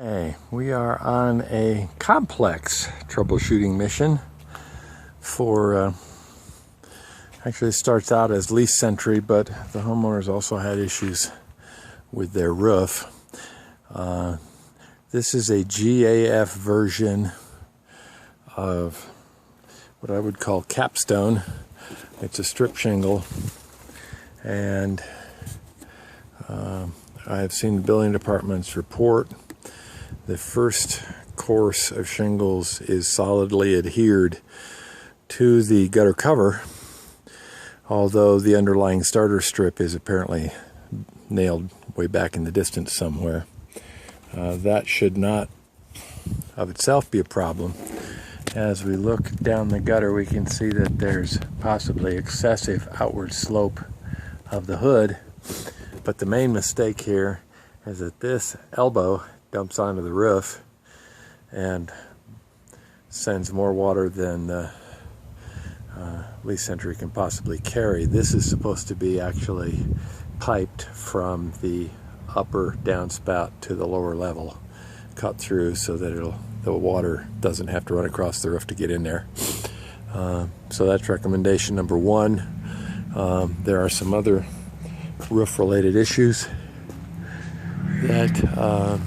Okay, we are on a complex troubleshooting mission for, actually starts out as lease entry, but the homeowners also had issues with their roof. This is a GAF version of what I would call capstone. It's a strip shingle, and I've seen the building department's report. The first course of shingles is solidly adhered to the gutter cover, although the underlying starter strip is apparently nailed way back in the distance somewhere. That should not of itself be a problem. As we look down the gutter, we can see that there's possibly excessive outward slope of the hood, but the main mistake here is that this elbow dumps onto the roof and sends more water than the lease entry can possibly carry. This is supposed to be actually piped from the upper downspout to the lower level, cut through so that the water doesn't have to run across the roof to get in there. So that's recommendation number one. There are some other roof related issues that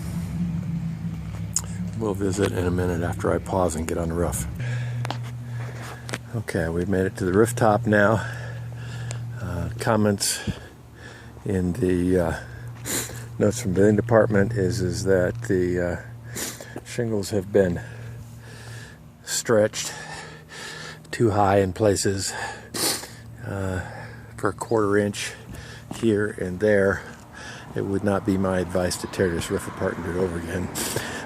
we'll visit in a minute after I pause and get on the roof. Okay, we've made it to the rooftop now. Comments in the notes from the building department is that the shingles have been stretched too high in places for a 1/4 inch here and there. It would not be my advice to tear this roof apart and do it over again.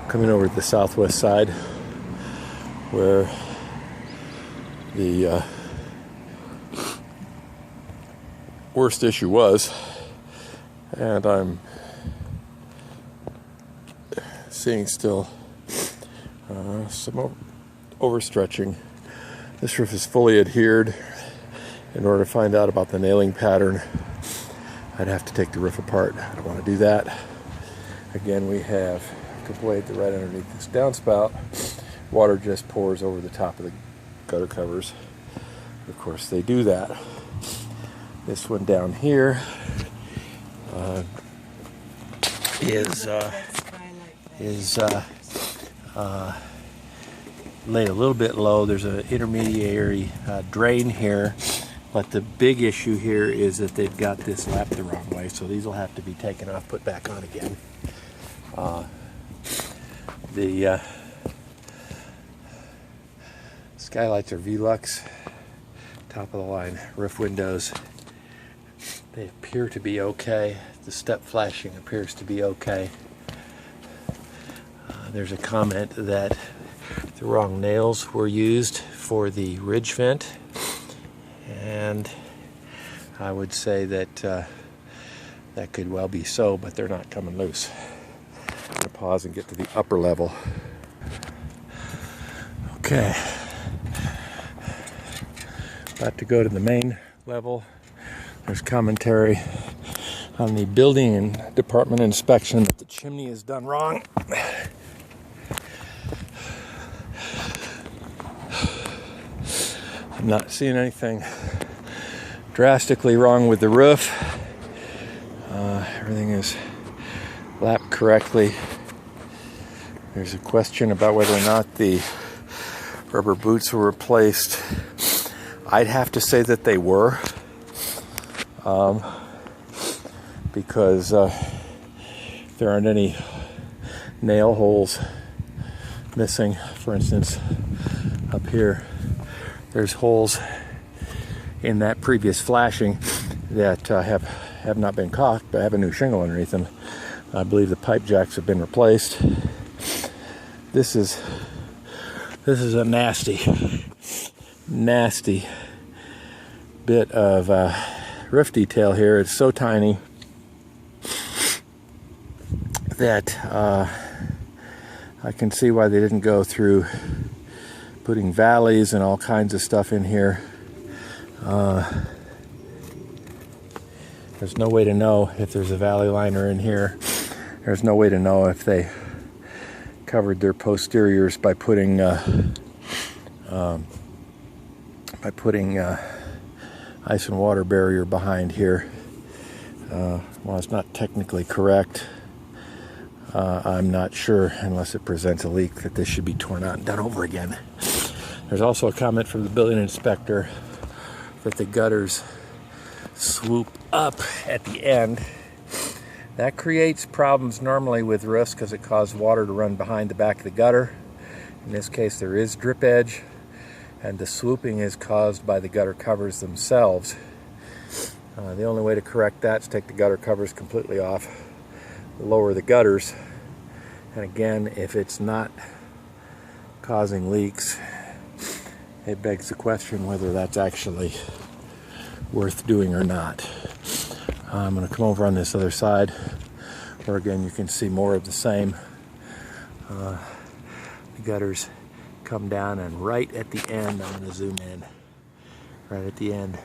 Coming over to the southwest side where the worst issue was, and I'm seeing still some overstretching. This roof is fully adhered. In order to find out about the nailing pattern, I'd have to take the roof apart. I don't want to do that. Again, we have a blade right underneath this downspout. Water just pours over the top of the gutter covers. Of course, they do that. This one down here is laid a little bit low. There's an intermediary drain here, but the big issue here is that they've got this lapped the wrong way, so these will have to be taken off, put back on again. The skylights are Velux, top of the line roof windows. They appear to be okay. The step flashing appears to be okay. There's a comment that the wrong nails were used for the ridge vent, and I would say that that could well be so, but they're not coming loose. I'm going to pause and get to the upper level. Okay, about to go to the main level. There's commentary on the building department inspection that the chimney is done wrong. I'm not seeing anything drastically wrong with the roof. Everything is lapped correctly. There's a question about whether or not the rubber boots were replaced. I'd have to say that they were, because there aren't any nail holes missing. For instance, up here, there's holes in that previous flashing that have not been caulked, but have a new shingle underneath them. I believe the pipe jacks have been replaced. This is a nasty bit of roof detail here. It's so tiny that I can see why they didn't go through putting valleys and all kinds of stuff in here. There's no way to know if there's a valley liner in here. There's no way to know if they covered their posteriors by putting ice and water barrier behind here. Well, it's not technically correct. I'm not sure, unless it presents a leak, that this should be torn out and done over again. There's also a comment from the building inspector that the gutters swoop up at the end. That creates problems normally with roofs because it causes water to run behind the back of the gutter. In this case, there is drip edge, and the swooping is caused by the gutter covers themselves. The only way to correct that is take the gutter covers completely off, lower the gutters, and again, if it's not causing leaks, it begs the question whether that's actually worth doing or not. I'm going to come over on this other side, where again you can see more of the same. The gutters come down, and right at the end, I'm going to zoom in, right at the end,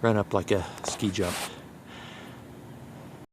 run up like a ski jump.